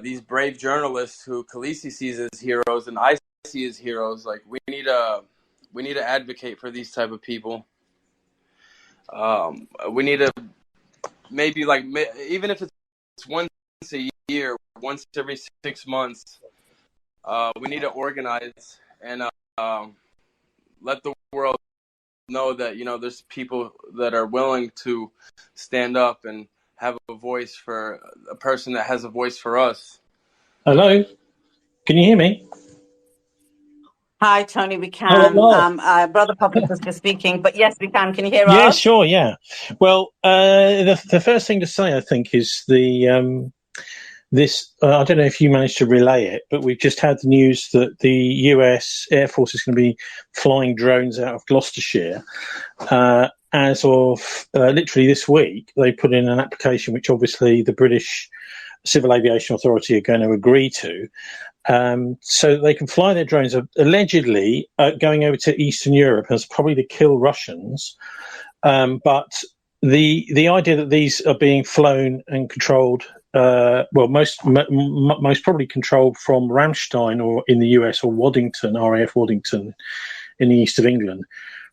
these brave journalists who Khaleesi sees as heroes and I see as heroes. Like we need to advocate for these type of people. We need to maybe even if it's once a year, once every 6 months, we need to organize and let the world know that there's people that are willing to stand up and have a voice for a person that has a voice for us. Hello, can you hear me? Hi, Tony, we can. Brother Public was just speaking, but yes, we can. Can you hear us? Yeah, sure, yeah. Well, the first thing to say, I think, is I don't know if you managed to relay it, but we've just had the news that the US Air Force is going to be flying drones out of Gloucestershire. As of literally this week, they put in an application which obviously the British Civil Aviation Authority are going to agree to, so they can fly their drones, allegedly going over to Eastern Europe, as probably to kill Russians. But the idea that these are being flown and controlled, most probably controlled from Ramstein or in the US, or Waddington, RAF Waddington in the east of England,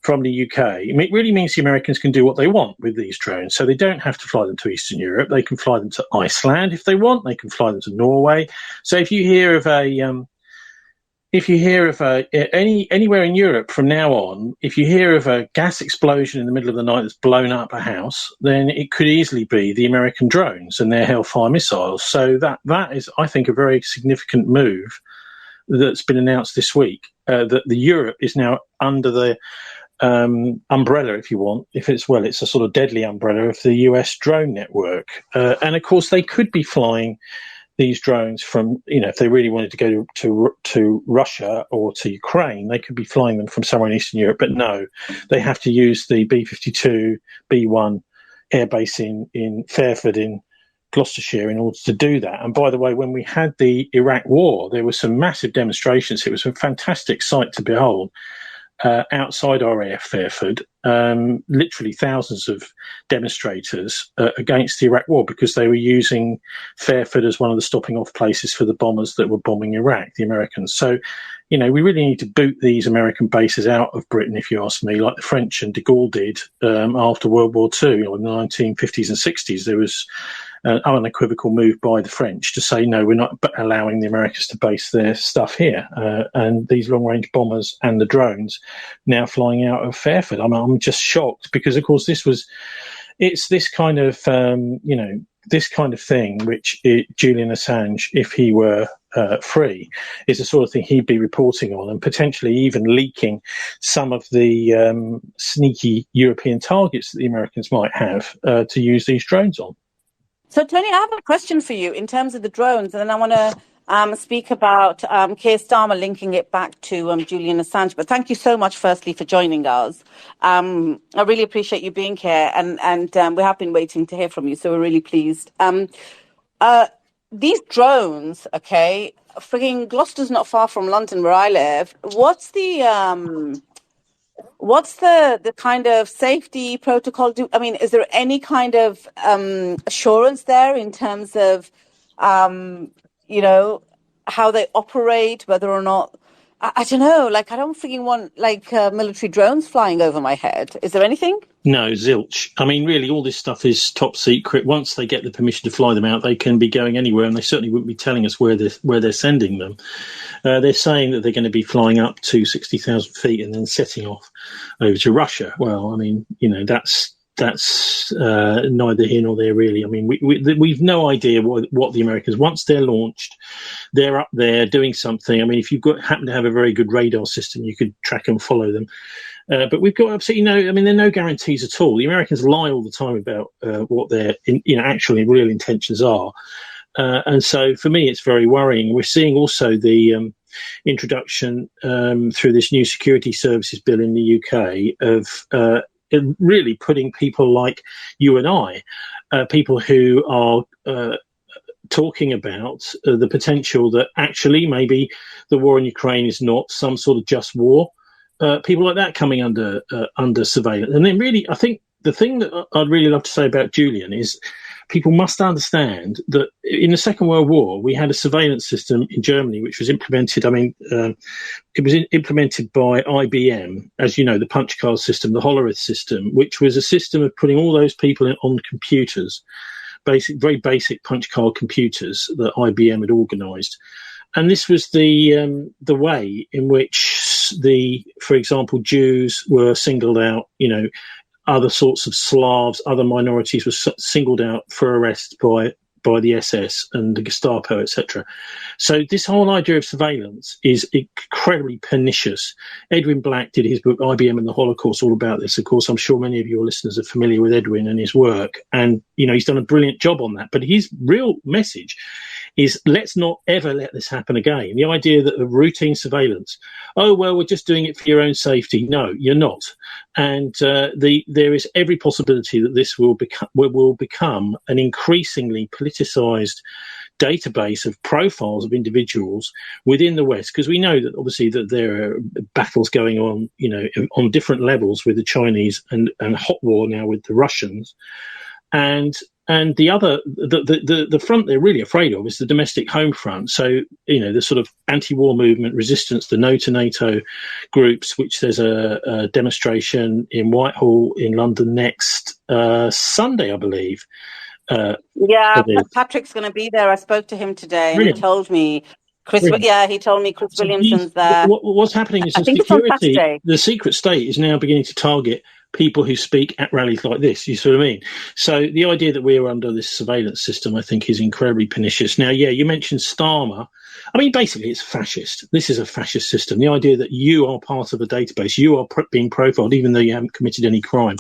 from the UK. It really means the Americans can do what they want with these drones. So they don't have to fly them to Eastern Europe. They can fly them to Iceland if they want. They can fly them to Norway. So if you hear of anywhere in Europe from now on, if you hear of a gas explosion in the middle of the night that's blown up a house, then it could easily be the American drones and their Hellfire missiles. So that is, I think, a very significant move that's been announced this week, that the Europe is now under the umbrella, if you want. It's a sort of deadly umbrella of the US drone network. And of course, they could be flying these drones from, if they really wanted to go to Russia or to Ukraine, they could be flying them from somewhere in Eastern Europe. But no, they have to use the B-52, B-1 airbase in Fairford in Gloucestershire in order to do that. And by the way, when we had the Iraq war, there were some massive demonstrations. It was a fantastic sight to behold. Outside RAF Fairford, literally thousands of demonstrators against the Iraq war, because they were using Fairford as one of the stopping off places for the bombers that were bombing Iraq, the Americans. So, we really need to boot these American bases out of Britain, if you ask me, like the French and de Gaulle did after World War II. In the 1950s and 60s, there was an unequivocal move by the French to say, no, we're not allowing the Americans to base their stuff here. And these long-range bombers and the drones now flying out of Fairford. I'm just shocked, because, of course, it's this kind of, this kind of thing which Julian Assange, if he were free, is the sort of thing he'd be reporting on, and potentially even leaking some of the sneaky European targets that the Americans might have to use these drones on. So, Tony, I have a question for you in terms of the drones, and then I want to speak about Keir Starmer linking it back to Julian Assange. But thank you so much, firstly, for joining us. I really appreciate you being here, and we have been waiting to hear from you, so we're really pleased. These drones, okay, frigging Gloucester's not far from London, where I live. What's the kind of safety protocol? Is there any kind of assurance there in terms of, how they operate, whether or not, I don't know, I don't freaking want military drones flying over my head. Is there anything? No, zilch. Really, all this stuff is top secret. Once they get the permission to fly them out, they can be going anywhere, and they certainly wouldn't be telling us where they're sending them. They're saying that they're going to be flying up to 60,000 feet and then setting off over to Russia. Well, that's neither here nor there, really. We've no idea what the Americans, once they're launched, they're up there doing something. If you've happen to have a very good radar system, you could track and follow them. But we've got absolutely there are no guarantees at all. The Americans lie all the time about what their actually real intentions are. And so for me, it's very worrying. We're seeing also the introduction through this new security services bill in the UK of really putting people like you and I, people who are talking about the potential that actually maybe the war in Ukraine is not some sort of just war. People like that coming under surveillance. And then really, I think the thing that I'd really love to say about Julian is people must understand that in the Second World War, we had a surveillance system in Germany which was implemented. It was implemented by IBM, as you know, the punch card system, the Hollerith system, which was a system of putting all those people on computers, very basic punch card computers that IBM had organised. And this was the way in which for example, Jews were singled out, other sorts of Slavs, other minorities were singled out for arrest by the SS and the Gestapo, etc. So this whole idea of surveillance is incredibly pernicious. Edwin Black did his book IBM and the Holocaust all about this. Of course, I'm sure many of your listeners are familiar with Edwin and his work, and he's done a brilliant job on that. But his real message is, let's not ever let this happen again. The idea that of routine surveillance, oh, well, we're just doing it for your own safety. No, you're not. And there is every possibility that this will become an increasingly politicized database of profiles of individuals within the West, because we know that obviously that there are battles going on, on different levels with the Chinese and hot war now with the Russians. And the front they're really afraid of is the domestic home front. So, the sort of anti-war movement, resistance, the no to NATO groups, which there's a demonstration in Whitehall in London next Sunday, I believe. Patrick's going to be there. I spoke to him today, Brilliant. And he told me Chris Williamson's there. What's happening is the secret state is now beginning to target people who speak at rallies like this. You see what I mean? So the idea that we're under this surveillance system, I think, is incredibly pernicious. Now, you mentioned Starmer. I mean, basically, it's fascist. This is a fascist system. The idea that you are part of a database, you are being profiled, even though you haven't committed any crime.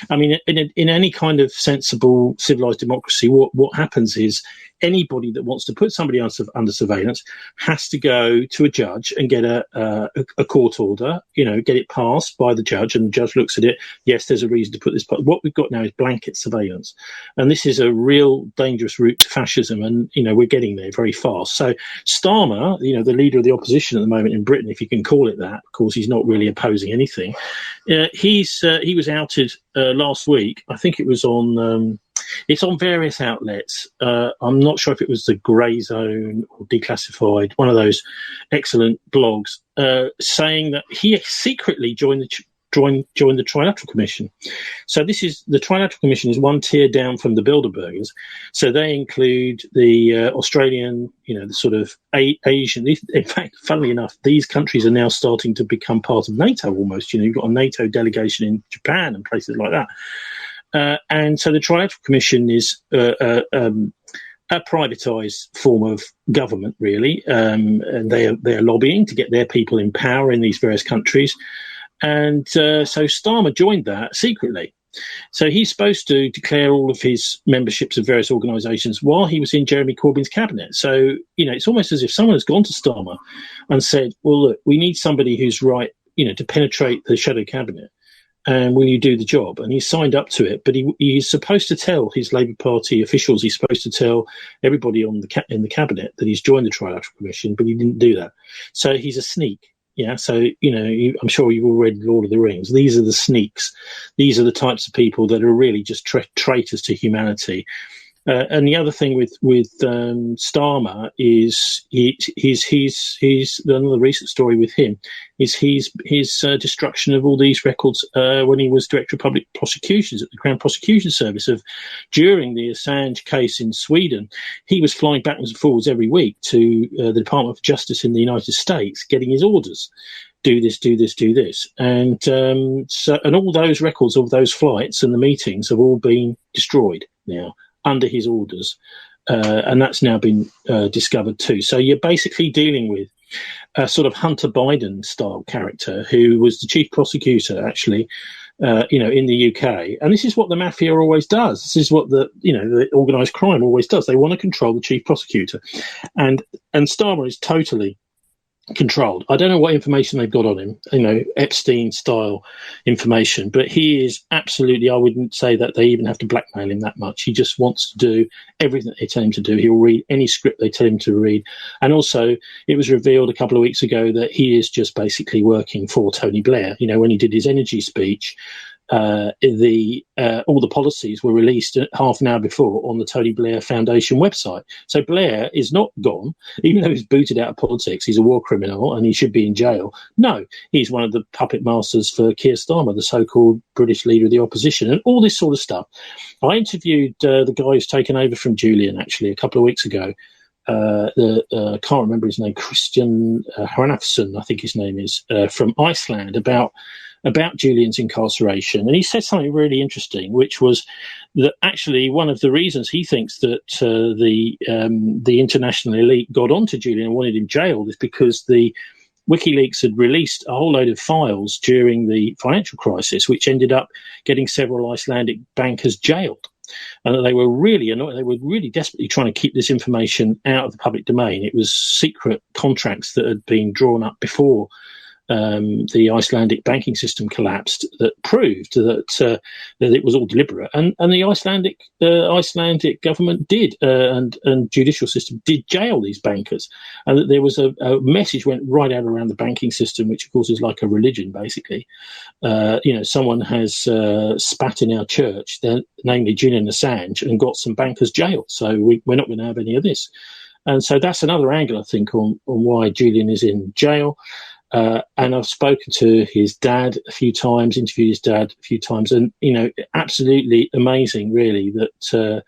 I mean, in any kind of sensible, civilized democracy, what happens is anybody that wants to put somebody under surveillance has to go to a judge and get a court order, get it passed by the judge, and the judge looks at it. Yes, there's a reason to put this. What we've got now is blanket surveillance. And this is a real dangerous route to fascism. And, we're getting there very fast. So Starmer, the leader of the opposition at the moment in Britain, if you can call it that, of course, he's not really opposing anything. He was outed last week. I think it was on... it's on various outlets. I'm not sure if it was the Grey Zone or Declassified, one of those excellent blogs, saying that he secretly joined the Trilateral Commission. So the Trilateral Commission is one tier down from the Bilderbergers. So they include the Australian, the sort of Asian. In fact, funnily enough, these countries are now starting to become part of NATO almost. You've got a NATO delegation in Japan and places like that. And so the Trilateral Commission is a privatised form of government, really. And they are lobbying to get their people in power in these various countries. And so Starmer joined that secretly. So he's supposed to declare all of his memberships of various organisations while he was in Jeremy Corbyn's cabinet. So, it's almost as if someone has gone to Starmer and said, well, look, we need somebody who's right, to penetrate the shadow cabinet. And will you do the job? And he signed up to it, but he's supposed to tell his Labour Party officials, he's supposed to tell everybody in the cabinet that he's joined the Trilateral Commission, but he didn't do that. So he's a sneak. Yeah, so, I'm sure you've all read Lord of the Rings. These are the sneaks. These are the types of people that are really just traitors to humanity. And the other thing with Starmer is another recent story with him is his destruction of all these records when he was Director of Public Prosecutions at the Crown Prosecution Service. During the Assange case in Sweden, he was flying backwards and forwards every week to the Department of Justice in the United States, getting his orders. Do this, do this, do this. And all those records of those flights and the meetings have all been destroyed now, under his orders, and that's now been discovered too. So you're basically dealing with a sort of Hunter Biden style character who was the chief prosecutor, actually, in the UK. And this is what the mafia always does. This is what the organised crime always does. They want to control the chief prosecutor, and Starmer is totally controlled. I don't know what information they've got on him, Epstein style information, but he is absolutely, I wouldn't say that they even have to blackmail him that much. He just wants to do everything they tell him to do. He'll read any script they tell him to read. And also it was revealed a couple of weeks ago that he is just basically working for Tony Blair. When he did his energy speech, all the policies were released half an hour before on the Tony Blair Foundation website. So Blair is not gone, even though he's booted out of politics. He's a war criminal and he should be in jail. No, he's one of the puppet masters for Keir Starmer, the so-called British leader of the opposition, and all this sort of stuff. I interviewed the guy who's taken over from Julian, actually, a couple of weeks ago. I can't remember his name, Christian Hranafsson, I think his name is, from Iceland, about Julian's incarceration. And he said something really interesting, which was that actually one of the reasons he thinks that the international elite got onto Julian and wanted him jailed is because the WikiLeaks had released a whole load of files during the financial crisis, which ended up getting several Icelandic bankers jailed. And that they were really annoyed. They were really desperately trying to keep this information out of the public domain. It was secret contracts that had been drawn up before the Icelandic banking system collapsed that proved that it was all deliberate, and the Icelandic government did and judicial system did jail these bankers, and that there was a message went right out around the banking system, which of course is like a religion basically. Someone has spat in our church, namely Julian Assange, and got some bankers jailed, so we're not going to have any of this. And so that's another angle, I think, on why Julian is in jail. And I've spoken to his dad a few times, interviewed his dad a few times, and, absolutely amazing, really, that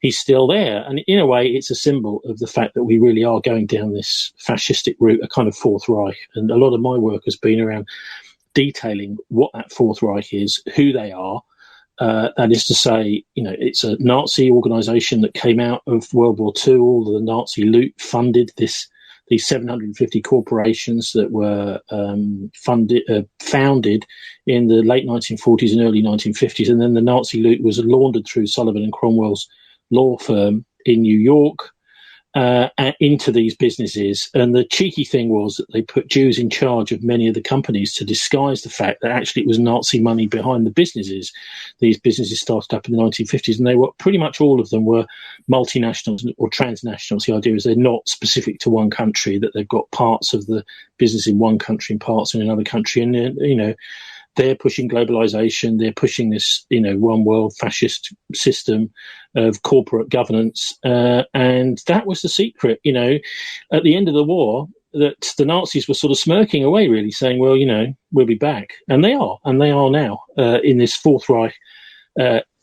he's still there. And in a way, it's a symbol of the fact that we really are going down this fascistic route, a kind of Fourth Reich. And a lot of my work has been around detailing what that Fourth Reich is, who they are. That is to say, it's a Nazi organisation that came out of World War II. All the Nazi loot funded these 750 corporations that were founded in the late 1940s and early 1950s. And then the Nazi loot was laundered through Sullivan and Cromwell's law firm in New York into these businesses. And the cheeky thing was that they put Jews in charge of many of the companies to disguise the fact that actually it was Nazi money behind the businesses. These businesses started up in the 1950s, and they were pretty much all of them were multinationals or transnationals. The idea is they're not specific to one country, that they've got parts of the business in one country and parts in another country. And, they're pushing globalization. They're pushing this, one world fascist system of corporate governance. And that was the secret, at the end of the war, that the Nazis were sort of smirking away, really saying, well, we'll be back. And they are now in this Fourth Reich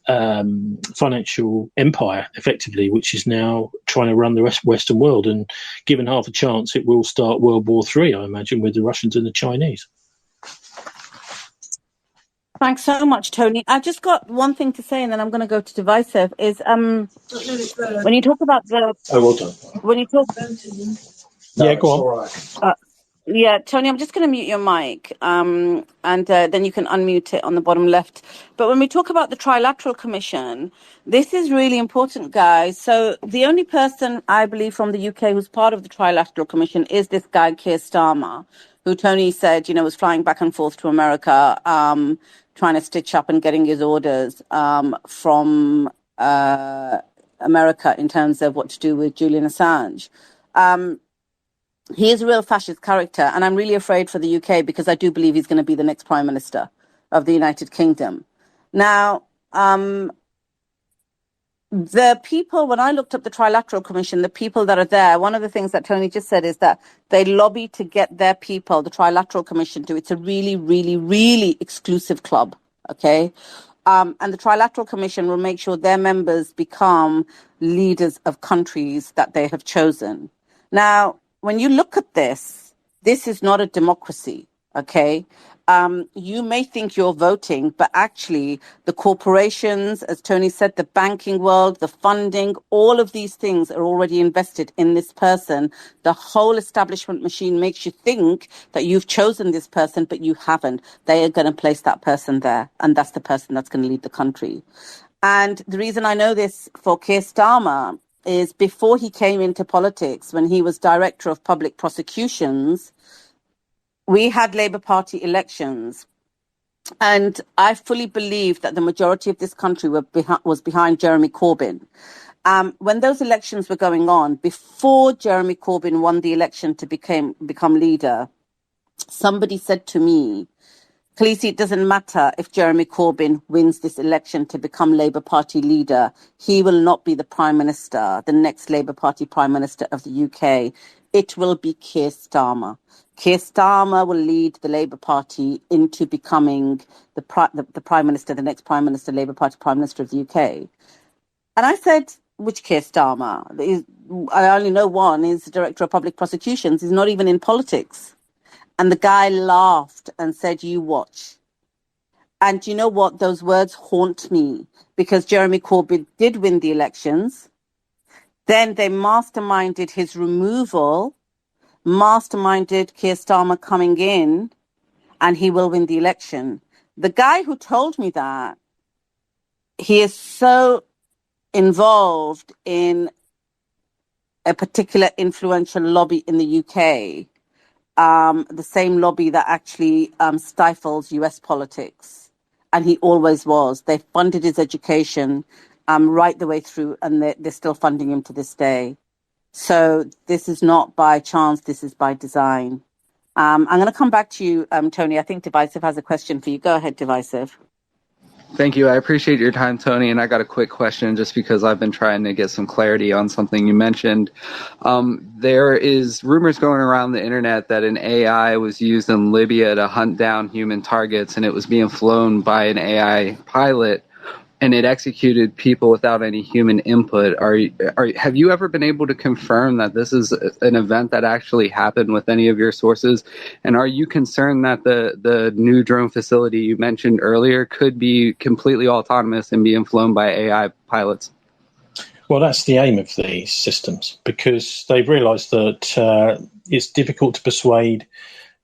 financial empire, effectively, which is now trying to run the Western world. And given half a chance, it will start World War III, I imagine, with the Russians and the Chinese. Thanks so much, Tony. I've just got one thing to say, and then I'm going to go to divisive. Is when you talk about the well done. When you talk, yeah, go on. Yeah, Tony, I'm just going to mute your mic, and then you can unmute it on the bottom left. But when we talk about the Trilateral Commission, this is really important, guys. So the only person, I believe, from the UK who's part of the Trilateral Commission is this guy, Keir Starmer, who Tony said, was flying back and forth to America, trying to stitch up and getting his orders from America in terms of what to do with Julian Assange. He is a real fascist character, and I'm really afraid for the UK because I do believe he's going to be the next Prime Minister of the United Kingdom. Now, the people, when I looked up the Trilateral Commission, the people that are there, one of the things that Tony just said is that they lobby to get their people, the Trilateral Commission, to. It's a really, really, really exclusive club, okay? And the Trilateral Commission will make sure their members become leaders of countries that they have chosen. Now, when you look at this is not a democracy, okay? You may think you're voting, but actually the corporations, as Tony said, the banking world, the funding, all of these things are already invested in this person. The whole establishment machine makes you think that you've chosen this person, but you haven't. They are going to place that person there, and that's the person that's going to lead the country. And the reason I know this for Keir Starmer is before he came into politics, when he was Director of Public Prosecutions, we had Labour Party elections. And I fully believe that the majority of this country was behind Jeremy Corbyn. When those elections were going on, before Jeremy Corbyn won the election to become leader, somebody said to me, Khaleesi, it doesn't matter if Jeremy Corbyn wins this election to become Labour Party leader. He will not be the Prime Minister, the next Labour Party Prime Minister of the UK. It will be Keir Starmer. Keir Starmer will lead the Labour Party into becoming the Prime Minister, the next Prime Minister, Labour Party Prime Minister of the UK. And I said, which Keir Starmer? I only know one is the Director of Public Prosecutions. He's not even in politics. And the guy laughed and said, you watch. And you know what? Those words haunt me because Jeremy Corbyn did win the elections. Then they masterminded his removal, masterminded Keir Starmer coming in, and he will win the election. The guy who told me that, he is so involved in a particular influential lobby in the UK, the same lobby that actually stifles US politics. And he always was. They funded his education right the way through, and they're still funding him to this day. So this is not by chance, this is by design. I'm going to come back to you, Tony. I think Divisive has a question for you. Go ahead, Divisive. Thank you. I appreciate your time, Tony. And I got a quick question just because I've been trying to get some clarity on something you mentioned. There is rumors going around the internet that an AI was used in Libya to hunt down human targets, and it was being flown by an AI pilot, and it executed people without any human input. Have you ever been able to confirm that this is an event that actually happened with any of your sources? And are you concerned that the new drone facility you mentioned earlier could be completely autonomous and being flown by AI pilots? Well, that's the aim of these systems, because they've realised that it's difficult to persuade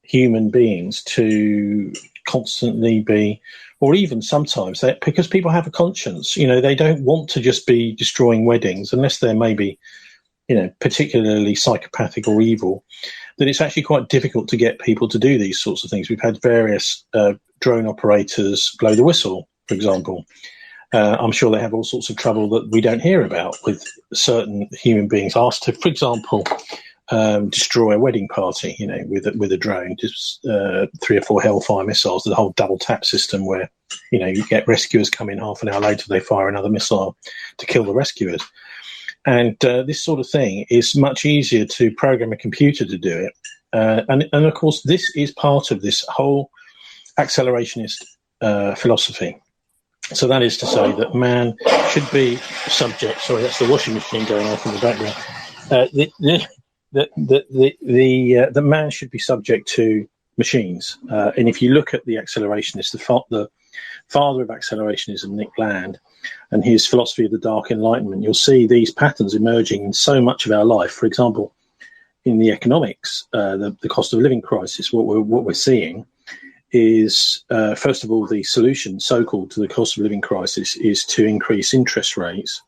human beings to constantly be, or even sometimes, because people have a conscience, they don't want to just be destroying weddings unless they're maybe, particularly psychopathic or evil, that it's actually quite difficult to get people to do these sorts of things. We've had various drone operators blow the whistle, for example. I'm sure they have all sorts of trouble that we don't hear about with certain human beings asked to, for example, destroy a wedding party, with a drone, just 3 or 4 Hellfire missiles, the whole double tap system where, you get rescuers come in, half an hour later they fire another missile to kill the rescuers. And this sort of thing is much easier to program a computer to do it. And of course, this is part of this whole accelerationist philosophy. So that is to say that man should be subject. Sorry, that's the washing machine going off in the background. The man should be subject to machines. And if you look at the accelerationists, the father of accelerationism, Nick Land, and his philosophy of the Dark Enlightenment, you'll see these patterns emerging in so much of our life. For example, in the economics, the cost of living crisis, what we're seeing is, first of all, the solution, so-called, to the cost of living crisis is to increase interest rates,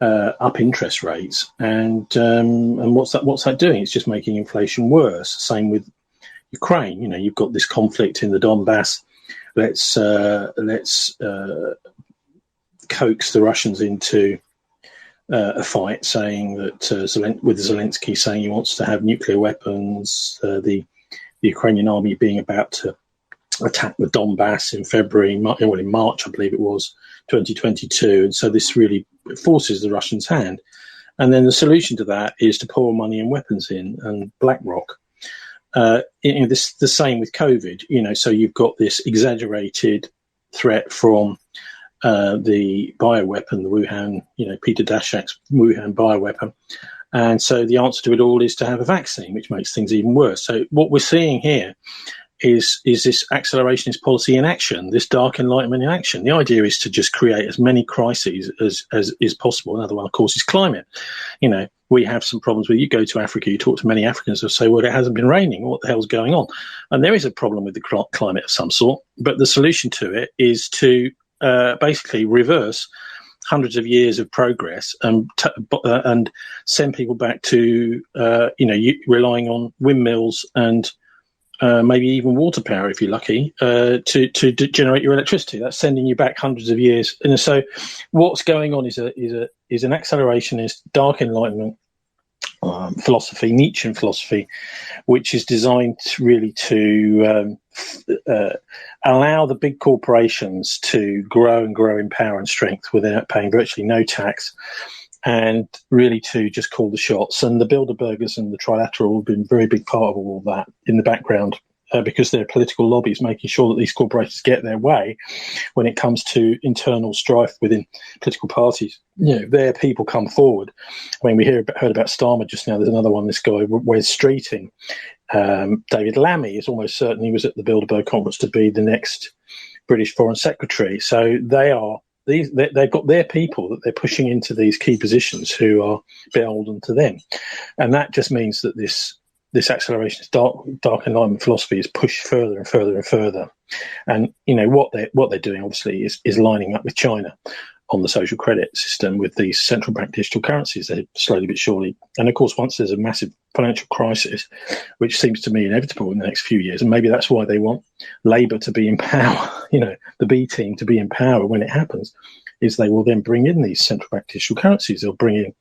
up interest rates, and what's that doing? It's just making inflation worse. Same with Ukraine. You've got this conflict in the Donbass. Let's coax the Russians into a fight, saying that with Zelensky saying he wants to have nuclear weapons, the Ukrainian army being about to attack the Donbass in March, I believe it was, 2022. And so this really forces the Russians' hand. And then the solution to that is to pour money and weapons in, and BlackRock. The same with COVID. So you've got this exaggerated threat from the bioweapon, the Wuhan, Peter Daszak's Wuhan bioweapon. And so the answer to it all is to have a vaccine, which makes things even worse. So what we're seeing here is this accelerationist policy in action, this dark enlightenment in action. The idea is to just create as many crises as is possible. Another one, of course, is climate. We have some problems with, you go to Africa, you talk to many Africans, they'll say, well, it hasn't been raining. What the hell's going on? And there is a problem with the climate of some sort, but the solution to it is to basically reverse hundreds of years of progress and send people back to, relying on windmills and maybe even water power, if you're lucky, to generate your electricity. That's sending you back hundreds of years. And so what's going on is an accelerationist, dark enlightenment philosophy, Nietzschean philosophy, which is designed really to allow the big corporations to grow and grow in power and strength without paying virtually no tax, and really to just call the shots. And the Bilderbergers and the Trilateral have been a very big part of all of that in the background, because they're political lobbies making sure that these corporations get their way when it comes to internal strife within political parties. Their people come forward. I mean, we heard about Starmer just now. There's another one, this guy, Wes Streeting. David Lammy is almost certain he was at the Bilderberg conference to be the next British Foreign Secretary. So they've got their people that they're pushing into these key positions who are beholden to them. And that just means that this acceleration, dark enlightenment philosophy is pushed further and further and further. And what they're doing obviously is lining up with China on the social credit system with these central bank digital currencies. They're slowly but surely. And of course, once there's a massive financial crisis, which seems to me inevitable in the next few years, and maybe that's why they want Labour to be in power, the B team to be in power when it happens, is they will then bring in these central bank digital currencies. They'll bring in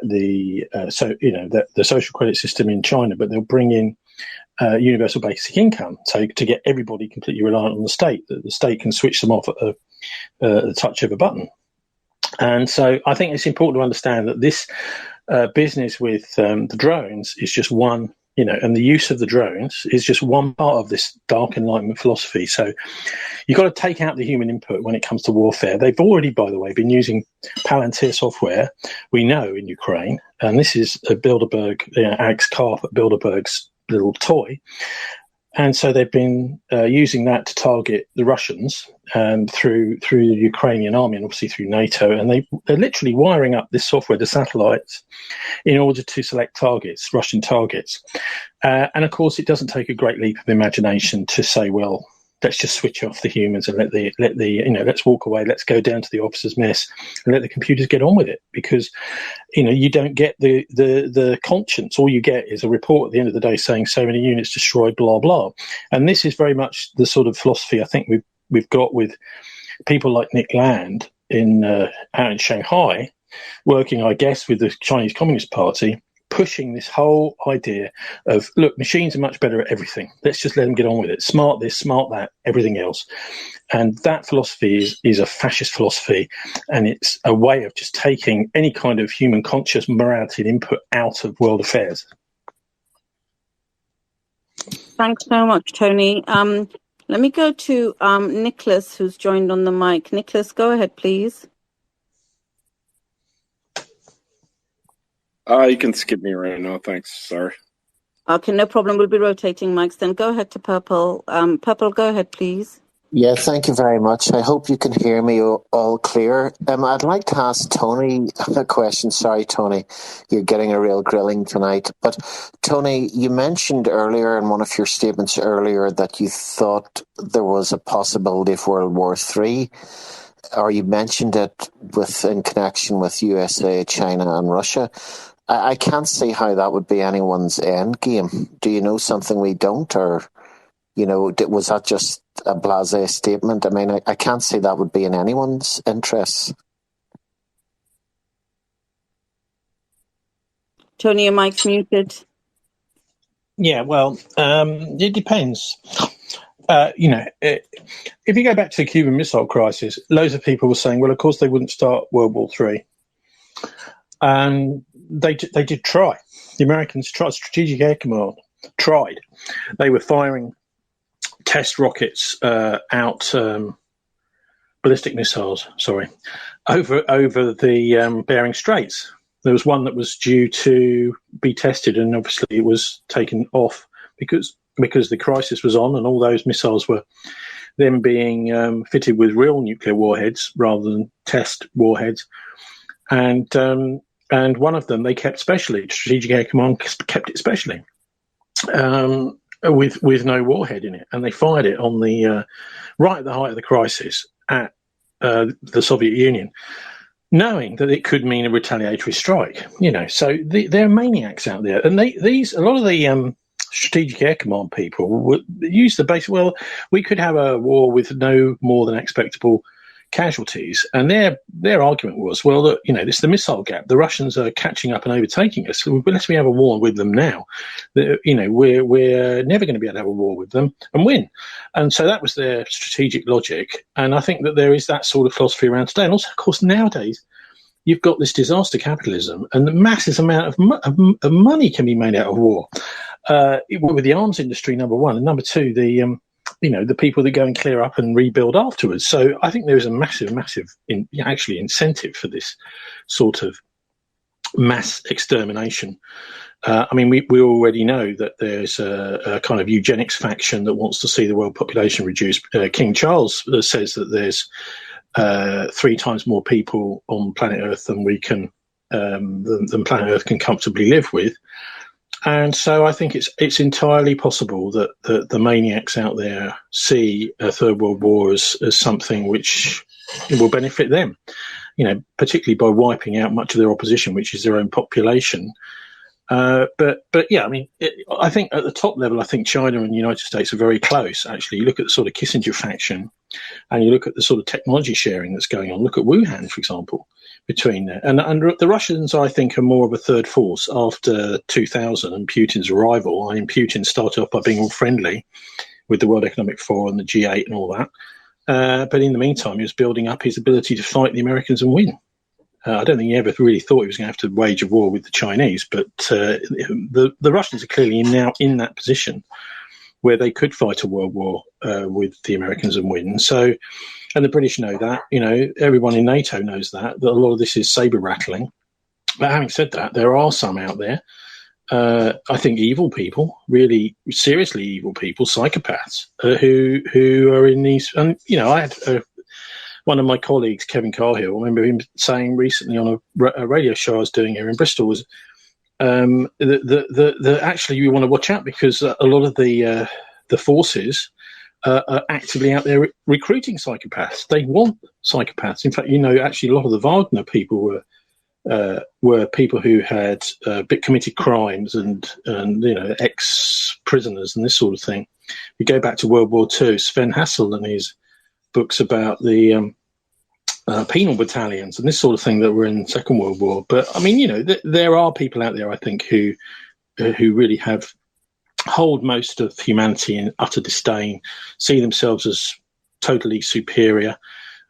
the social credit system in China, but they'll bring in universal basic income, so to get everybody completely reliant on the state, that the state can switch them off at the touch of a button. And so I think it's important to understand that this business with the drones is just one, and the use of the drones is just one part of this dark enlightenment philosophy. So you've got to take out the human input when it comes to warfare. They've already, by the way, been using Palantir software, we know, in Ukraine. And this is a Bilderberg, Alex Karp at Bilderberg's little toy. And so they've been using that to target the Russians through the Ukrainian army and obviously through NATO. And they're literally wiring up this software to satellites in order to select targets, Russian targets. And of course, it doesn't take a great leap of imagination to say, well, let's just switch off the humans and let's walk away. Let's go down to the officers' mess and let the computers get on with it, because, you don't get the conscience. All you get is a report at the end of the day saying so many units destroyed, blah, blah. And this is very much the sort of philosophy I think we've got with people like Nick Land out in Shanghai, working, I guess, with the Chinese Communist Party, pushing this whole idea of, look, machines are much better at everything. Let's just let them get on with it. Smart this, smart that, everything else. And that philosophy is a fascist philosophy, and it's a way of just taking any kind of human conscious morality and input out of world affairs. Thanks so much, Tony. Let me go to Nicholas, who's joined on the mic. Nicholas, go ahead, please. You can skip me right now. Thanks. Sorry. Okay, no problem. We'll be rotating mics then. Go ahead to Purple. Purple, go ahead, please. Yeah, thank you very much. I hope you can hear me all clear. I'd like to ask Tony a question. Sorry, Tony, you're getting a real grilling tonight. But Tony, you mentioned earlier in one of your statements earlier that you thought there was a possibility of World War III, or you mentioned it in connection with USA, China and Russia. I can't see how that would be anyone's end game. Do you know something we don't, or, was that just a blasé statement? I mean, I can't see that would be in anyone's interests. Tony, your mic's muted. Yeah, well, it depends. If you go back to the Cuban Missile Crisis, loads of people were saying, well, of course they wouldn't start World War III. They did try. The Americans tried. Strategic Air Command tried. They were firing test rockets out, ballistic missiles, over the Bering Straits. There was one that was due to be tested, and obviously it was taken off because the crisis was on, and all those missiles were then being fitted with real nuclear warheads rather than test warheads. And one of them they kept specially. Strategic Air Command kept it specially, with no warhead in it, and they fired it on the right at the height of the crisis at the Soviet Union, knowing that it could mean a retaliatory strike. So there are maniacs out there, and a lot of the Strategic Air Command people would use the base. Well, we could have a war with no more than expectable casualties. And their argument was, well, that, this is the missile gap. The Russians are catching up and overtaking us. So unless we have a war with them now, we're never going to be able to have a war with them and win. And so that was their strategic logic. And I think that there is that sort of philosophy around today. And also, of course, nowadays, you've got this disaster capitalism, and the massive amount of money can be made out of war. With the arms industry, number one, and number two, the people that go and clear up and rebuild afterwards. So I think there is a massive incentive for this sort of mass extermination. We already know that there's a kind of eugenics faction that wants to see the world population reduced. King Charles says that there's 3 times more people on planet Earth than than planet Earth can comfortably live with. And so I think it's entirely possible that the maniacs out there see a third world war as something which will benefit them, particularly by wiping out much of their opposition, which is their own population. I think at the top level, I think China and the United States are very close. Actually, you look at the sort of Kissinger faction, and you look at the sort of technology sharing that's going on. Look at Wuhan, for example, between there. And the Russians, I think, are more of a third force after 2000 and Putin's arrival. Putin started off by being all friendly with the World Economic Forum and the G8 and all that. But in the meantime, he was building up his ability to fight the Americans and win. I don't think he ever really thought he was going to have to wage a war with the Chinese, but the Russians are clearly now in that position where they could fight a world war with the Americans and win. So, and the British know that. Everyone in NATO knows that a lot of this is saber rattling. But having said that, there are some out there. I think evil people, really seriously evil people, psychopaths, who are in these. And I had. One of my colleagues, Kevin Carhill, I remember him saying recently on a radio show I was doing here in Bristol was that actually you want to watch out because a lot of the forces are actively out there recruiting psychopaths. They want psychopaths. In fact, actually a lot of the Wagner people were people who had committed crimes and ex-prisoners and this sort of thing. You go back to World War II, Sven Hassel and his books about the penal battalions and this sort of thing that were in the Second World War. But there are people out there, I think, who really hold most of humanity in utter disdain, see themselves as totally superior.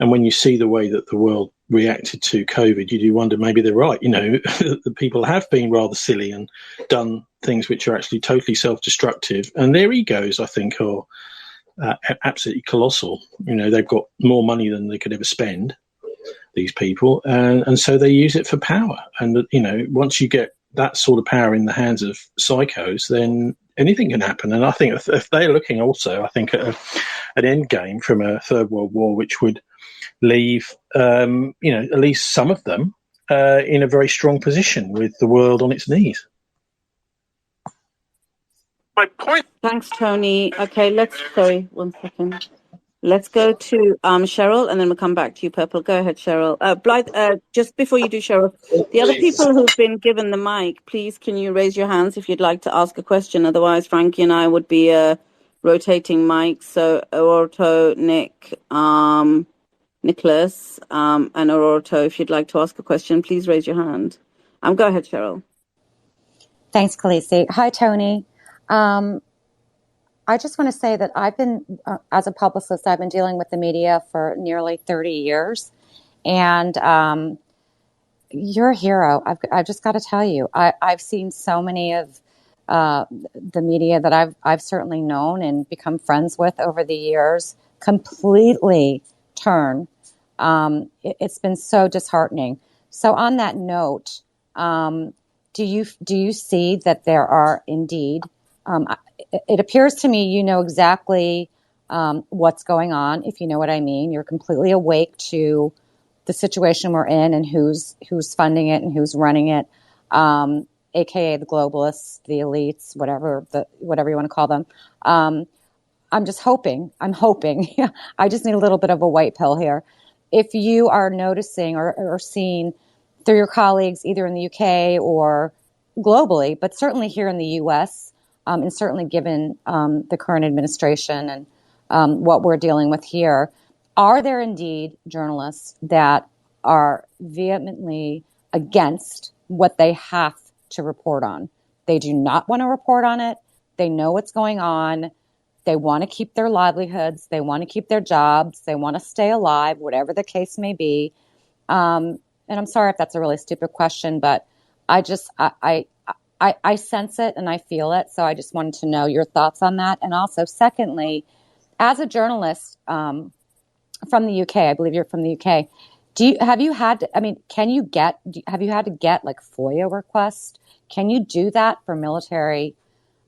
And when you see the way that the world reacted to COVID, you do wonder maybe they're right. The people have been rather silly and done things which are actually totally self-destructive, and their egos, I think, are absolutely colossal. They've got more money than they could ever spend, these people, and so they use it for power. And once you get that sort of power in the hands of psychos, then anything can happen. And I think if they're looking also, I think at an end game from a third world war, which would leave at least some of them in a very strong position with the world on its knees. My point. Thanks, Tony. Okay, sorry, 1 second. Let's go to Cheryl, and then we'll come back to you, Purple. Go ahead, Cheryl. Blythe, just before you do, Cheryl, the other people who've been given the mic, please, can you raise your hands if you'd like to ask a question? Otherwise, Frankie and I would be rotating mics. So, Orto, Nick, Nicholas, and Orto, if you'd like to ask a question, please raise your hand. Go ahead, Cheryl. Thanks, Khaleesi. Hi, Tony. I just want to say that I've been, as a publicist, I've been dealing with the media for nearly 30 years. And you're a hero. I've just got to tell you, I've seen so many of the media that I've certainly known and become friends with over the years completely turn. It's been so disheartening. So on that note, do you see that there are indeed it appears to me you know exactly what's going on, if you know what I mean. You're completely awake to the situation we're in and who's funding it and who's running it, aka the globalists, the elites, whatever you want to call them. I'm hoping. I just need a little bit of a white pill here. If you are noticing or seeing through your colleagues, either in the UK or globally, but certainly here in the US, and certainly given the current administration and what we're dealing with here, Are there indeed journalists that are vehemently against what they have to report on? They do not want to report on it. They know what's going on. They want to keep their livelihoods. They want to keep their jobs. They want to stay alive, whatever the case may be. And I'm sorry if that's a really stupid question, but I sense it and I feel it. So I just wanted to know your thoughts on that. And also, secondly, as a journalist from the UK, I believe you're from the UK. Have you had to get like FOIA requests? Can you do that for military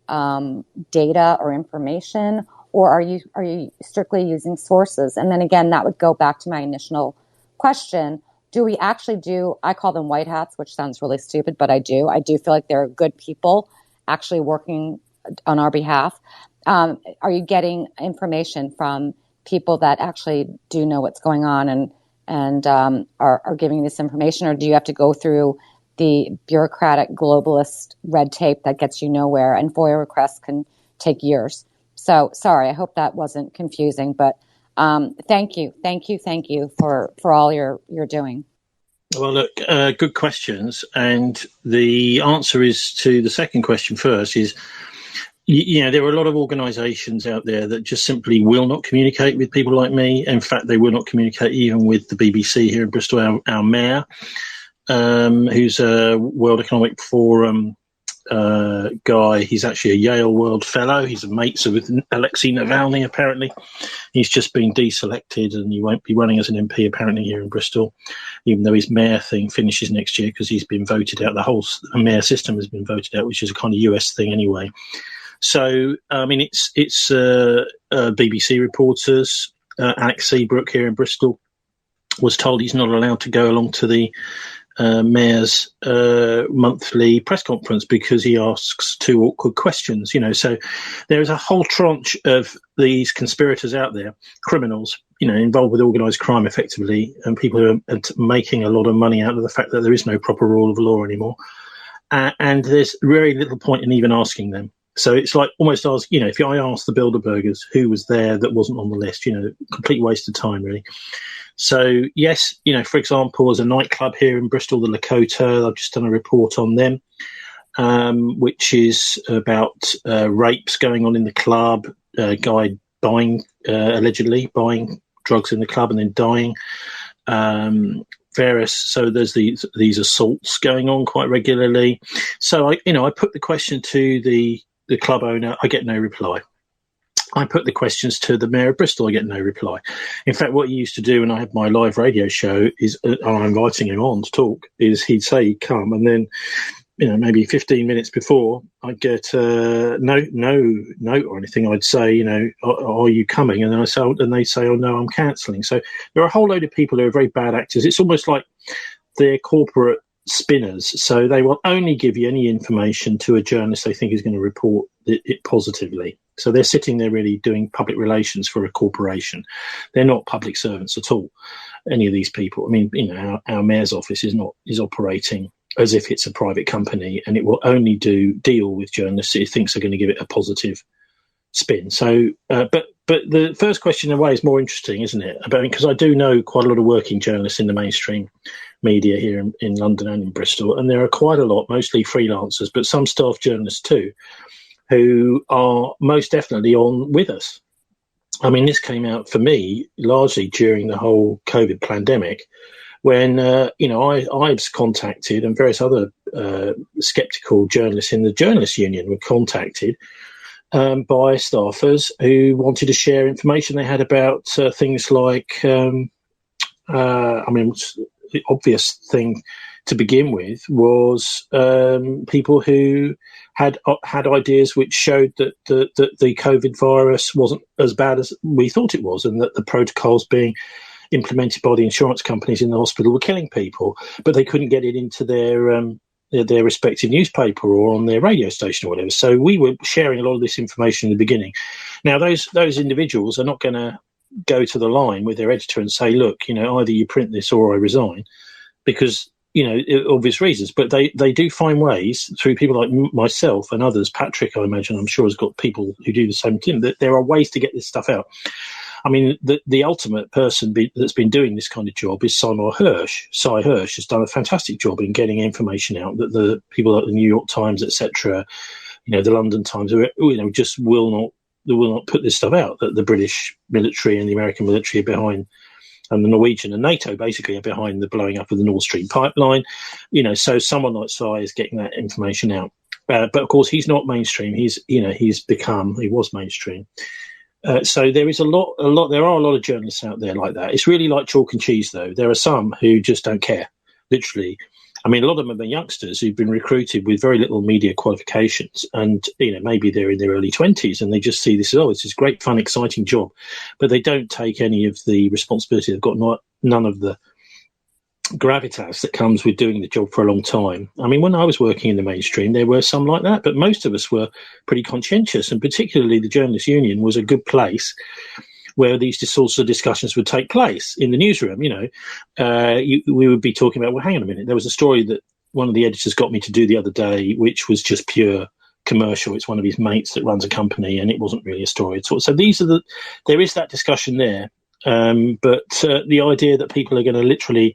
data or information, or are you strictly using sources? And then again, that would go back to my initial question. Do we actually I call them white hats, which sounds really stupid, but I do feel like there are good people actually working on our behalf. Are you getting information from people that actually do know what's going on and are giving this information, or do you have to go through the bureaucratic globalist red tape that gets you nowhere, and FOIA requests can take years? So sorry, I hope that wasn't confusing, but thank you for all you're doing. Well, look, good questions. And the answer is to the second question first is, there are a lot of organisations out there that just simply will not communicate with people like me. In fact, they will not communicate even with the BBC here in Bristol. Our mayor, who's a World Economic Forum guy. He's actually a Yale World Fellow. He's a mate with Alexei Navalny, apparently. He's just been deselected and he won't be running as an MP, apparently, here in Bristol, even though his mayor thing finishes next year because he's been voted out. The whole mayor system has been voted out, which is a kind of US thing anyway. So, it's BBC reporters. Alex Seabrook here in Bristol was told he's not allowed to go along to the mayor's monthly press conference because he asks two awkward questions. So there is a whole tranche of these conspirators out there, criminals, involved with organised crime effectively, and people who are making a lot of money out of the fact that there is no proper rule of law anymore. And there's very little point in even asking them. So it's like almost ask, if I ask the Bilderbergers who was there that wasn't on the list, complete waste of time, really. So, yes, for example, there's a nightclub here in Bristol, the Lakota. I've just done a report on them, which is about rapes going on in the club, a guy allegedly buying drugs in the club and then dying. So there's these assaults going on quite regularly. So, I put the question to the club owner, I get no reply. I put the questions to the Mayor of Bristol, I get no reply. In fact, what he used to do when I had my live radio show is, I'm inviting him on to talk, is he'd say he'd come, and then, maybe 15 minutes before, I'd get no note or anything. I'd say, are you coming? And then they'd say, oh no, I'm cancelling. So there are a whole load of people who are very bad actors. It's almost like they're corporate spinners. So they will only give you any information to a journalist they think is going to report it positively. So they're sitting there really doing public relations for a corporation. They're not public servants at all, any of these people. Our mayor's office is operating as if it's a private company, and it will only deal with journalists it thinks are going to give it a positive spin. So, but the first question in a way is more interesting, isn't it? Because I do know quite a lot of working journalists in the mainstream media here in London and in Bristol, and there are quite a lot, mostly freelancers, but some staff journalists too, who are most definitely on with us. This came out for me largely during the whole COVID pandemic, when I was contacted, and various other sceptical journalists in the Journalists Union were contacted by staffers who wanted to share information they had about things like, the obvious thing to begin with was people who had ideas which showed that the COVID virus wasn't as bad as we thought it was, and that the protocols being implemented by the insurance companies in the hospital were killing people, but they couldn't get it into their respective newspaper or on their radio station or whatever. So we were sharing a lot of this information in the beginning. Now, those individuals are not going to go to the line with their editor and say, look, either you print this or I resign, because, obvious reasons. But they do find ways through people like myself and others. Patrick, I imagine, I'm sure, has got people who do the same thing, that there are ways to get this stuff out. I mean, the ultimate person that's been doing this kind of job is Seymour Hersh. Cy Hersh has done a fantastic job in getting information out that the people like the New York Times, etc., the London Times, just will not put this stuff out, that the British military and the American military are behind, and the Norwegian and NATO basically are behind the blowing up of the Nord Stream pipeline. So someone like Cy is getting that information out. But of course, he's not mainstream. He was mainstream. So there is there are a lot of journalists out there like that. It's really like chalk and cheese, though. There are some who just don't care, literally. I mean, a lot of them are youngsters who've been recruited with very little media qualifications, and maybe they're in their early 20s, and they just see this as, it's a great, fun, exciting job, but they don't take any of the responsibility. They've got none of the gravitas that comes with doing the job for a long time. I mean, when I was working in the mainstream, there were some like that, but most of us were pretty conscientious, and particularly the Journalists' Union was a good place where these sorts of discussions would take place in the newsroom. We would be talking about, well, hang on a minute, there was a story that one of the editors got me to do the other day, which was just pure commercial. It's one of his mates that runs a company, and it wasn't really a story at all. So there is that discussion there. But the idea that people are going to literally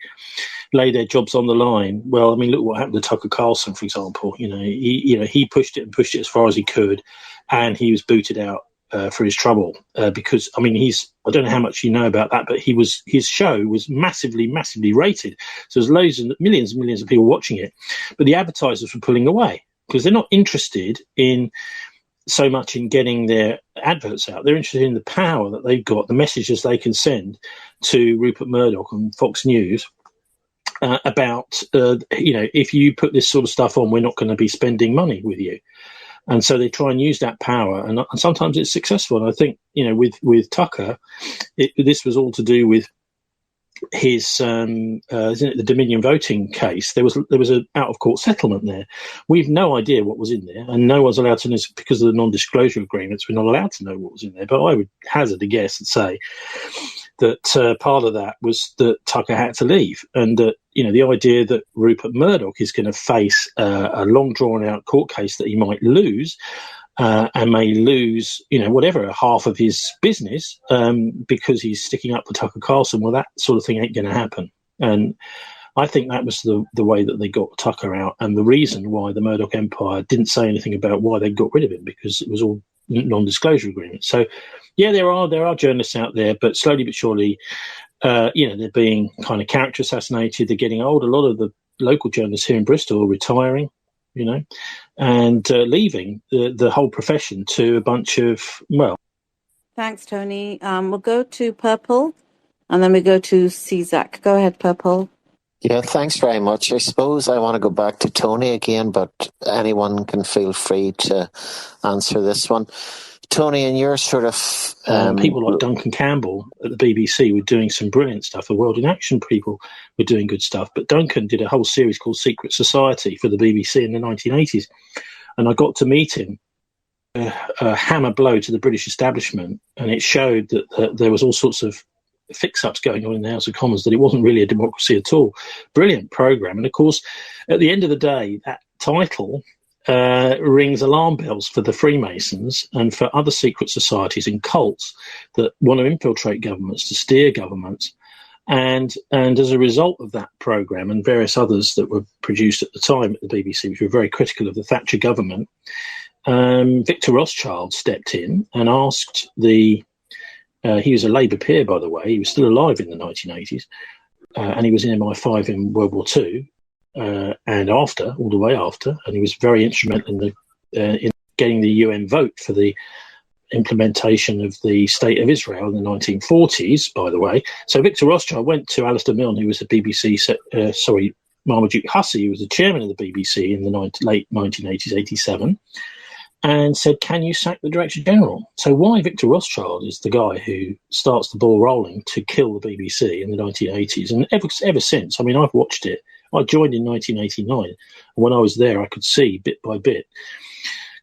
lay their jobs on the line, well, I mean, look what happened to Tucker Carlson, for example. He pushed it as far as he could, and he was booted out for his trouble because, I mean, I don't know how much you know about that, but his show was massively, massively rated. So there's millions and millions of people watching it, but the advertisers were pulling away because they're not interested in so much in getting their adverts out. They're interested in the power that they've got, the messages they can send to Rupert Murdoch and Fox News about, if you put this sort of stuff on, we're not going to be spending money with you. And so they try and use that power, and sometimes it's successful. And I think, with Tucker, this was all to do with his isn't it the Dominion voting case? There was an out of court settlement there. We've no idea what was in there, and no one's allowed to know because of the non-disclosure agreements. We're not allowed to know what was in there. But I would hazard a guess and say that part of that was that Tucker had to leave, and that the idea that Rupert Murdoch is going to face a long drawn out court case that he might lose. And may lose, whatever, half of his business because he's sticking up for Tucker Carlson. Well, that sort of thing ain't going to happen. And I think that was the way that they got Tucker out, and the reason why the Murdoch empire didn't say anything about why they got rid of him, because it was all non-disclosure agreements. So, yeah, there are journalists out there, but slowly but surely, they're being kind of character assassinated. They're getting old. A lot of the local journalists here in Bristol are retiring. And leaving the whole profession to a bunch of, well. Thanks, Tony. We'll go to Purple, and then we go to CZAC. Go ahead, Purple. Yeah, thanks very much. I suppose I want to go back to Tony again, but anyone can feel free to answer this one. Tony, in your sort of... people like Duncan Campbell at the BBC were doing some brilliant stuff. The World in Action people were doing good stuff. But Duncan did a whole series called Secret Society for the BBC in the 1980s. And I got to meet him, a hammer blow to the British establishment. And it showed that there was all sorts of fix-ups going on in the House of Commons, that it wasn't really a democracy at all. Brilliant programme. And, of course, at the end of the day, that title... rings alarm bells for the Freemasons and for other secret societies and cults that want to infiltrate governments, to steer governments. And as a result of that programme and various others that were produced at the time at the BBC, which were very critical of the Thatcher government, Victor Rothschild stepped in and asked he was a Labour peer, by the way, he was still alive in the 1980s, and he was in MI5 in World War II. And all the way after, and he was very instrumental in getting the UN vote for the implementation of the State of Israel in the 1940s, by the way. So Victor Rothschild went to Alistair Milne, who was the BBC, Marmaduke Hussey, who was the chairman of the BBC in the late 1980s, 87, and said, can you sack the Director General? So why Victor Rothschild is the guy who starts the ball rolling to kill the BBC in the 1980s. And ever since, I mean, I've watched it. I joined in 1989, and when I was there, I could see bit by bit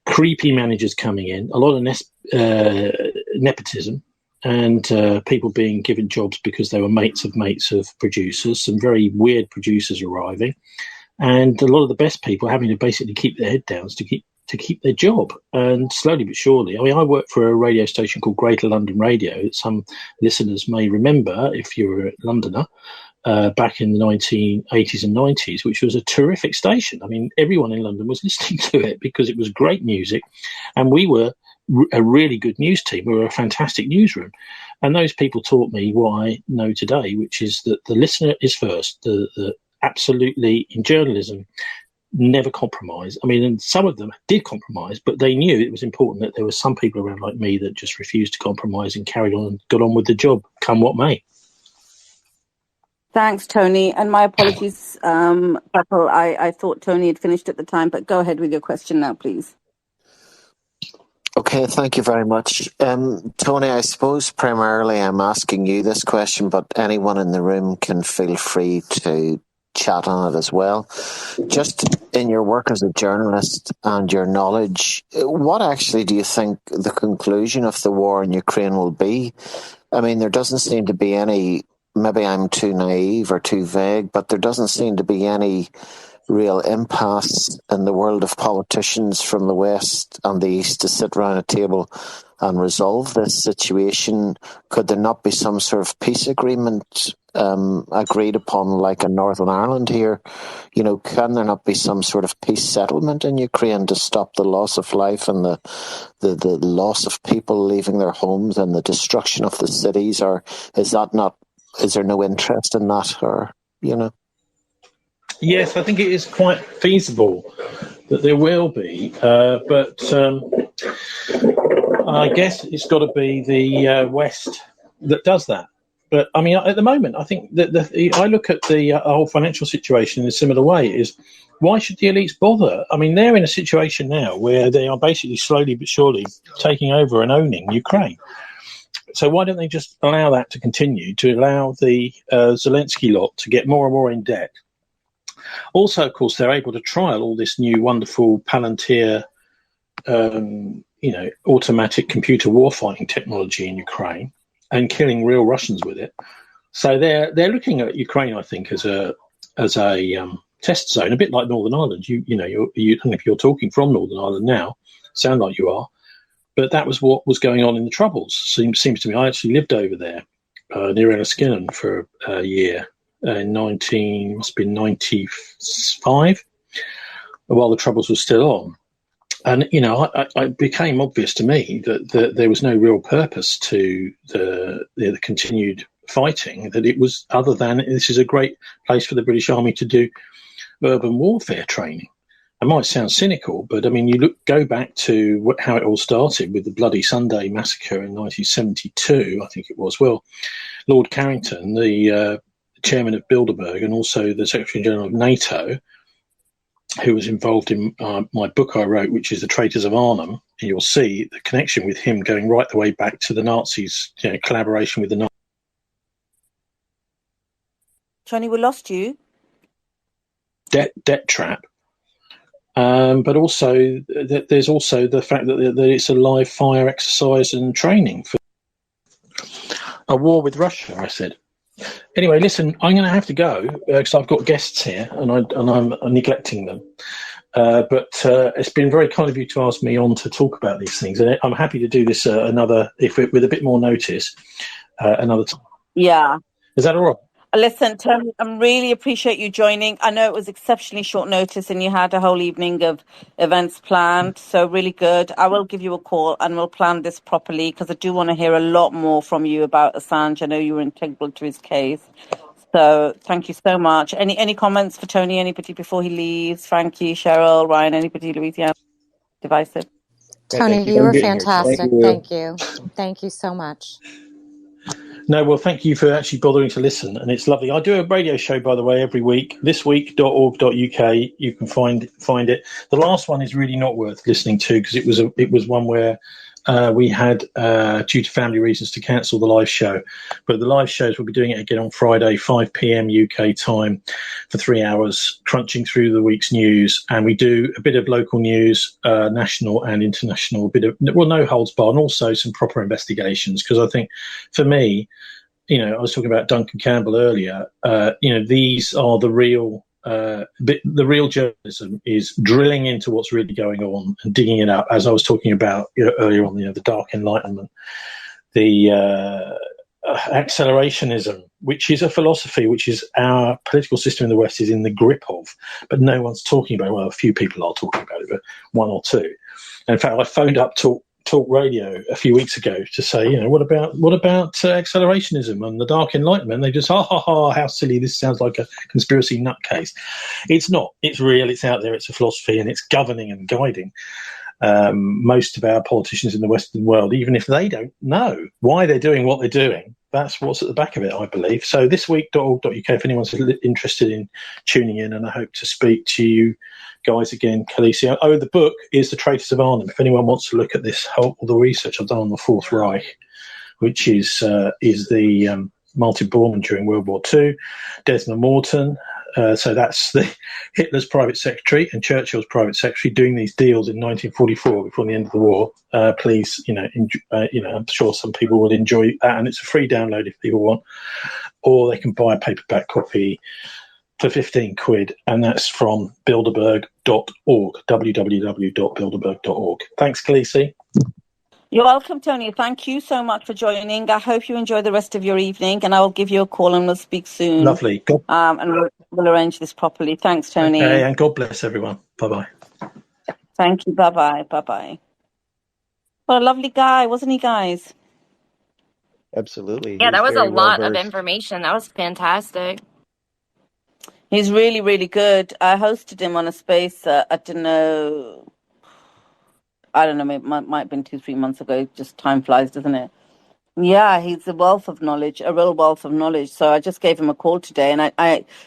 creepy managers coming in, a lot of nepotism, and people being given jobs because they were mates of producers, some very weird producers arriving, and a lot of the best people having to basically keep their head down to to keep their job. And slowly but surely, I mean, I worked for a radio station called Greater London Radio that some listeners may remember if you're a Londoner, back in the 1980s and 90s, which was a terrific station. I mean, everyone in London was listening to it because it was great music, and we were a really good news team. We were a fantastic newsroom. And those people taught me what I know today, which is that the listener is first. The absolutely, in journalism, never compromise. I mean, and some of them did compromise, but they knew it was important that there were some people around like me that just refused to compromise and carried on and got on with the job, come what may. Thanks, Tony. And my apologies, Purple. I thought Tony had finished at the time, but go ahead with your question now, please. Okay, thank you very much. Tony, I suppose primarily I'm asking you this question, but anyone in the room can feel free to chat on it as well. Just in your work as a journalist and your knowledge, what actually do you think the conclusion of the war in Ukraine will be? I mean, there doesn't seem to be any, maybe I'm too naive or too vague, but there doesn't seem to be any real impasse in the world of politicians from the West and the East to sit around a table and resolve this situation. Could there not be some sort of peace agreement agreed upon, like in Northern Ireland here? You know, can there not be some sort of peace settlement in Ukraine to stop the loss of life and the loss of people leaving their homes and the destruction of the cities? Or is there no interest in that? Or, you know? Yes, I think it is quite feasible that there will be, but I guess it's got to be the West that does that. But I mean, at the moment, I think that I look at the whole financial situation in a similar way. Is why should the elites bother? I mean, they're in a situation now where they are basically slowly but surely taking over and owning Ukraine. So why don't they just allow that to continue, to allow the Zelensky lot to get more and more in debt? Also, of course, they're able to trial all this new wonderful Palantir, automatic computer warfighting technology in Ukraine and killing real Russians with it. So they're looking at Ukraine, I think, as a test zone, a bit like Northern Ireland. You don't know if you're talking from Northern Ireland now, sound like you are, but that was what was going on in the Troubles. Seems to me. I actually lived over there near Enniskillen for a year. Must have been 95, while the Troubles were still on. And, you know, it became obvious to me that there was no real purpose to the continued fighting, that it was other than this is a great place for the British Army to do urban warfare training. It might sound cynical, but, I mean, go back to how it all started with the Bloody Sunday massacre in 1972, I think it was. Well, Lord Carrington, the chairman of Bilderberg and also the Secretary General of NATO, who was involved in my book I wrote, which is The Traitors of Arnhem, and you'll see the connection with him going right the way back to the Nazis, collaboration with the Nazis. Johnny, we lost you. Debt trap. But also, there's also the fact that it's a live fire exercise and training for a war with Russia, I said. Anyway, listen, I'm going to have to go because I've got guests here and I'm neglecting them. But it's been very kind of you to ask me on to talk about these things. And I'm happy to do this with a bit more notice another time. Yeah. Is that all right? Listen, Tony, I really appreciate you joining. I know it was exceptionally short notice and you had a whole evening of events planned, so really good. I will give you a call and we'll plan this properly because I do want to hear a lot more from you about Assange. I know you were integral to his case. So thank you so much. Any comments for Tony, anybody before he leaves? Frankie, Cheryl, Ryan, anybody, Louisiana? Divisive? Tony, you were fantastic. Thank you. Thank you so much. No, well, thank you for actually bothering to listen, and it's lovely. I do a radio show, by the way, every week, thisweek.org.uk. You can find it. The last one is really not worth listening to because it was one where we had, due to family reasons, to cancel the live show. But the live shows, we'll be doing it again on Friday, 5 p.m. UK time for 3 hours, crunching through the week's news. And we do a bit of local news, national and international, a bit of, no holds barred, and also some proper investigations. Because I think, for me, I was talking about Duncan Campbell earlier. These are the real the real journalism is drilling into what's really going on and digging it up, as I was talking about earlier on, the Dark Enlightenment, the accelerationism, which is a philosophy which is our political system in the West is in the grip of, but no one's talking about it. Well, a few people are talking about it, but one or two. And in fact, I phoned up Talk Radio a few weeks ago to say, what about accelerationism and the Dark Enlightenment? They just, how silly, this sounds like a conspiracy nutcase. It's not. It's real. It's out there. It's a philosophy, and it's governing and guiding most of our politicians in the Western world, even if they don't know why they're doing what they're doing. That's what's at the back of it, I believe. So thisweek.org.uk, if anyone's interested in tuning in, and I hope to speak to you guys again, Khaleesi. The book is The Traitors of Arnhem. If anyone wants to look at all the research I've done on the Fourth Reich, which is the Martin Bormann during World War II, Desmond Morton. So that's Hitler's private secretary and Churchill's private secretary doing these deals in 1944 before the end of the war. Please, I'm sure some people would enjoy that, and it's a free download if people want, or they can buy a paperback copy for 15 quid, and that's from bilderberg.org, www.bilderberg.org. Thanks, Khaleesi. You're welcome, Tony. Thank you so much for joining. I hope you enjoy the rest of your evening, and I will give you a call and we'll speak soon. Lovely. And we'll arrange this properly. Thanks, Tony. Okay, and God bless everyone. Bye-bye. Thank you. Bye-bye. Bye-bye. What a lovely guy, wasn't he, guys? Absolutely. Yeah, that was a lot of information. That was fantastic. He's really, really good. I hosted him on a space, I don't know, maybe it might have been 2-3 months ago. Just time flies, doesn't it? Yeah, he's a wealth of knowledge, a real wealth of knowledge. So I just gave him a call today, and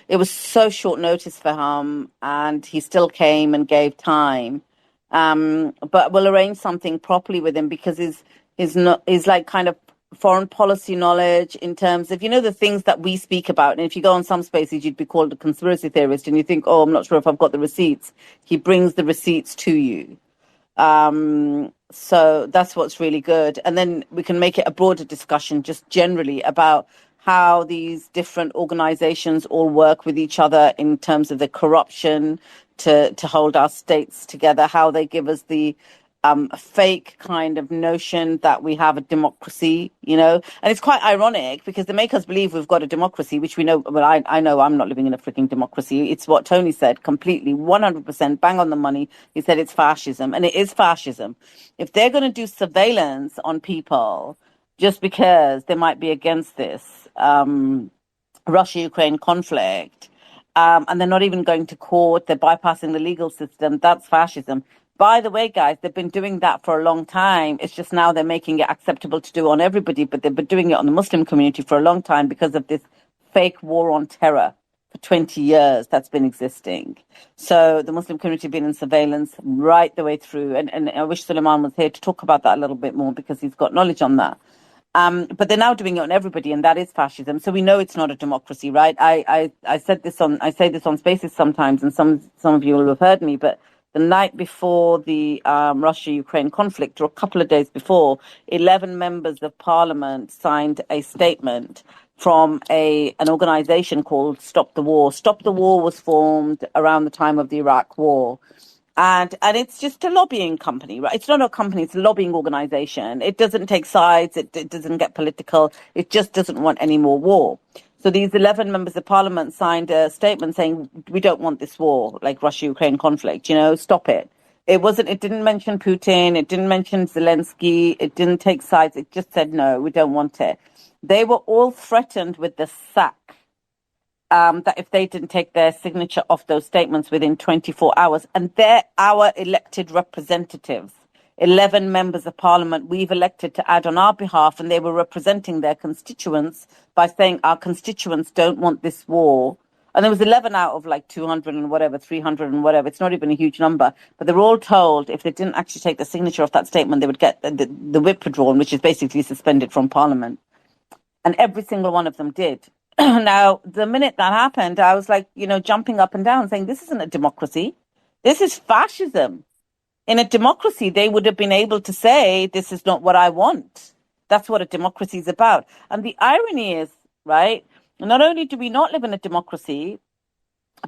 it was so short notice for him, and he still came and gave time. But we'll arrange something properly with him, because he's like kind of foreign policy knowledge in terms of, the things that we speak about. And if you go on some spaces, you'd be called a conspiracy theorist, and you think, I'm not sure if I've got the receipts. He brings the receipts to you. So that's what's really good. And then we can make it a broader discussion just generally about how these different organizations all work with each other in terms of the corruption to hold our states together, how they give us the fake kind of notion that we have a democracy, and it's quite ironic because they make us believe we've got a democracy, which we know. Well, I know I'm not living in a freaking democracy. It's what Tony said, completely 100% bang on the money. He said it's fascism, and it is fascism. If they're going to do surveillance on people just because they might be against this Russia-Ukraine conflict, and they're not even going to court, they're bypassing the legal system, that's fascism. By the way, guys, they've been doing that for a long time. It's just now they're making it acceptable to do on everybody, but they've been doing it on the Muslim community for a long time because of this fake war on terror for 20 years that's been existing. So the Muslim community has been in surveillance right the way through. And I wish Suleiman was here to talk about that a little bit more, because he's got knowledge on that. But they're now doing it on everybody, and that is fascism. So we know it's not a democracy, right? I say this on spaces sometimes, and some of you will have heard me, but the night before the Russia-Ukraine conflict, or a couple of days before, 11 members of parliament signed a statement from an organization called Stop the War. Stop the War was formed around the time of the Iraq War. And it's just a lobbying company, right? It's not a company, it's a lobbying organization. It doesn't take sides, it doesn't get political, it just doesn't want any more war. So these 11 members of parliament signed a statement saying, we don't want this war, like Russia-Ukraine conflict, stop it. It didn't mention Putin, it didn't mention Zelensky, it didn't take sides, it just said, no, we don't want it. They were all threatened with the sack, that if they didn't take their signature off those statements within 24 hours, and they're our elected representatives. 11 members of parliament we've elected to add on our behalf, and they were representing their constituents by saying our constituents don't want this war. And there was 11 out of like 200 and whatever, 300 and whatever. It's not even a huge number. But they were all told if they didn't actually take the signature off that statement, they would get the whip withdrawn, which is basically suspended from parliament. And every single one of them did. Now, the minute that happened, I was like, jumping up and down saying, this isn't a democracy. This is fascism. In a democracy, they would have been able to say, this is not what I want. That's what a democracy is about. And the irony is, right, not only do we not live in a democracy,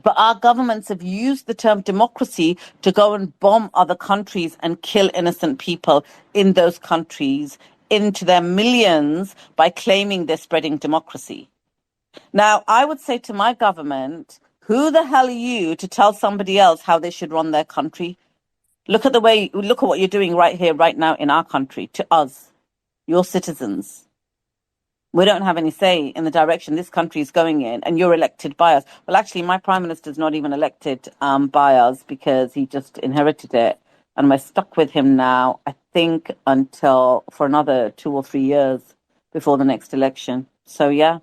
But our governments have used the term democracy to go and bomb other countries and kill innocent people in those countries into their millions by claiming they're spreading democracy. Now, I would say to my government, who the hell are you to tell somebody else how they should run their country? Look at what you're doing right here, right now in our country, to us, your citizens. We don't have any say in the direction this country is going in, and you're elected by us. Well, actually, my prime minister's not even elected by us because he just inherited it, and we're stuck with him now, I think, for another 2 or 3 years before the next election. So, yeah.